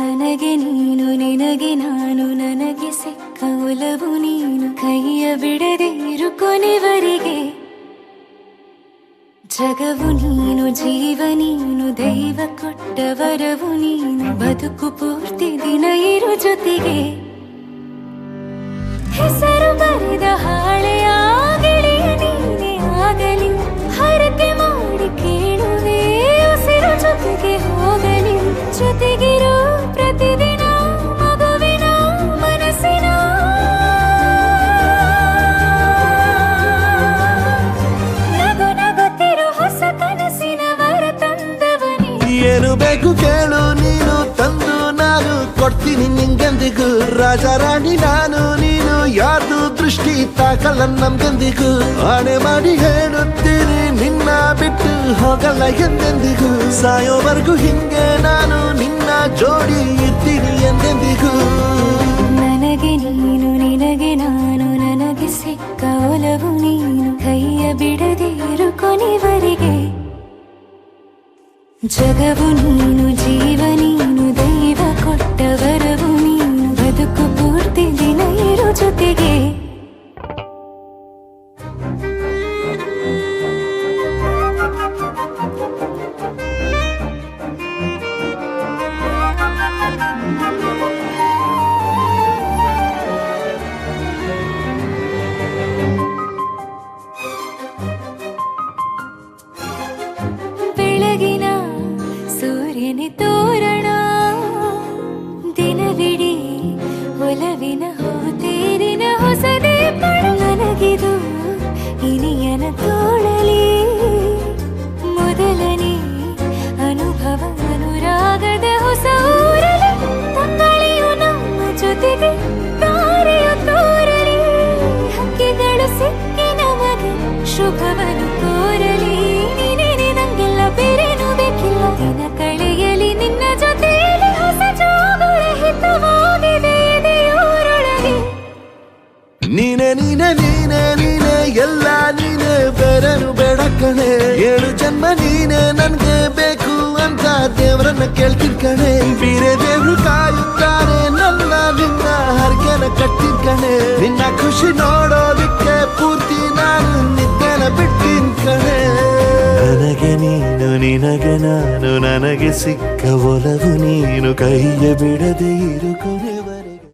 ನನಗೆ ನೀನು ನಿನಗೆ ನಾನು ನನಗೆ ಸಿಕ್ಕ ಒಲವು ನೀನು ಕೈಯ ಬಿಡದೆ ಇರು ಕೊನೆವರೆಗೆ ಜಗವು ನೀನು ಜೀವ ನೀನು ದೈವ ಕೊಟ್ಟ ವರವು ನೀನು ಬದುಕು ಪೂರ್ತಿ ದಿನ ಇರು ಜೊತೆಗೆ ಹೆಸರು ಬರೆದ ಹಾಳೆಯ ಗೆಳೆಯ ನೀನೇ ಆಗಲಿ ಹರಕೆ ಮಾಡಿ ಕೇಳುವೆ ಉಸಿರು ಜೊತೆಗೆ ಹೋಗಲಿ ಜೊತೆಗಿರೋ ಪ್ರತಿದಿನ ಮಗುವಿನ ಮನಸ್ಸಿನ ನಗು ನಗುತ್ತಿರೋ ಹೊಸ ಕನಸಿನ ವರ ತಂದವನೇ ಏನು ಬೇಕು ಕೇಳು ನೀನು ತಂದು ನಾನು ಕೊಡ್ತೀನಿ ನಿಂಗೆಂದಿಗೂ ರಾಜ ರಾಣಿ ನಾನು ನೀನು ಯಾರ್ದು ದೃಷ್ಟಿ ತಾಕಲ್ಲ ನಮ್ಗೆಂದಿಗೂ ಆಣೆ ಮಾಡಿ ಹೇಳುತ್ತೀನಿ ನಿನ್ನ ಬಿಟ್ಟು ಹೋಗಲ್ಲ ಎಂದೆಂದಿಗೂ ಸಾಯೋವರೆಗೂ ಹಿಂಗೆ ನಾನು ನಿನ್ನ ಜೋಡಿ ಇರ್ತೀನಿ ಎಂದೆಂದಿಗೂ ನನಗೆ ನೀನು ನಿನಗೆ ನಾನು ನನಗೆ ಸಿಕ್ಕ ಒಲವು ನೀನು ಕೈಯ ಬಿಡದೆ ಇರು ಕೊನೆವರೆಗೆ ಜಗವು ನೀನು ಜೀವ ನೀನು ದೈವ ಕೊಟ್ಟ ವರವು ನೀನು ಬದುಕು ಪೂರ್ತಿ ದಿನ ಇರು ಜೊತೆಗೆ ಬೆಳಗಿನ ಸೂರ್ಯನ ತೋರಣ ದಿನವಿಡೀ ಒಲವಿನ ಹೋತೇರಿನ ಹೊಸದೇ ಪಡ ನನಗಿದು ಇನಿಯನ ತೋಳಲಿ ಮೊದಲನೇ ಅನುಭವ ಅನುರಾಗದ ಹೊಸ ಊರಲಿ ತಂಗಳಿಯು ನಮ್ಮ ಜೊತೆಗೆ ತಾರೆಯು ತೋರಲಿ ಹಕ್ಕಿಗಳು ಸಿಕ್ಕಿ ನಮಗೆ ಶುಭವನ್ನು ಕೋರಲಿ ನೀನೇನೆ ನಂಗೆಲ್ಲ ಬೇರೇನು ಬೇಕಿಲ್ಲ ದಿನ ಕಳೆಯಲಿ ನಿನ್ನ ಜೊತೆಯಲ್ಲಿ ಹೊಸ ಜೋಗುಳ ಹಿತವಾಗಿದೆ ಎದೆಯೂರೊಳಗೆ ನೀನೆ ನೀನೆ ನೀನೆ ನೀನೆ ಎಲ್ಲ ನೀನೆ ಬೇರೆನು ಬೇಡ ಕಣೆ 7 ಜನ್ಮ ನೀನೆ ನನ್ಗೆ ಬೇಕು ಅಂತ ದೇವರನ್ನ ಕೇಳ್ತೀನಿ ಕಣೆ ಬೇರೆ ದೇವ್ರು ಕಾಯುತ್ತಾರೆ ನನ್ನ ನಿನ್ನ ಹರಕೆನ ಕಟ್ಟಿನ ಕಣೆ ನಿನ್ನ ಖುಷಿ ನೋಡೋದಕ್ಕೆ ಪೂರ್ತಿ ನಾನು ನಿದ್ದೆನ ಬಿಟ್ಟಿನ ಕಣೆ ನನಗೆ ನೀನು ನಿನಗೆ ನಾನು ನನಗೆ ಸಿಕ್ಕ ಒಲವು ನೀನು ಕೈಯ ಬಿಡದೆ ಇರು ಕೊನೆ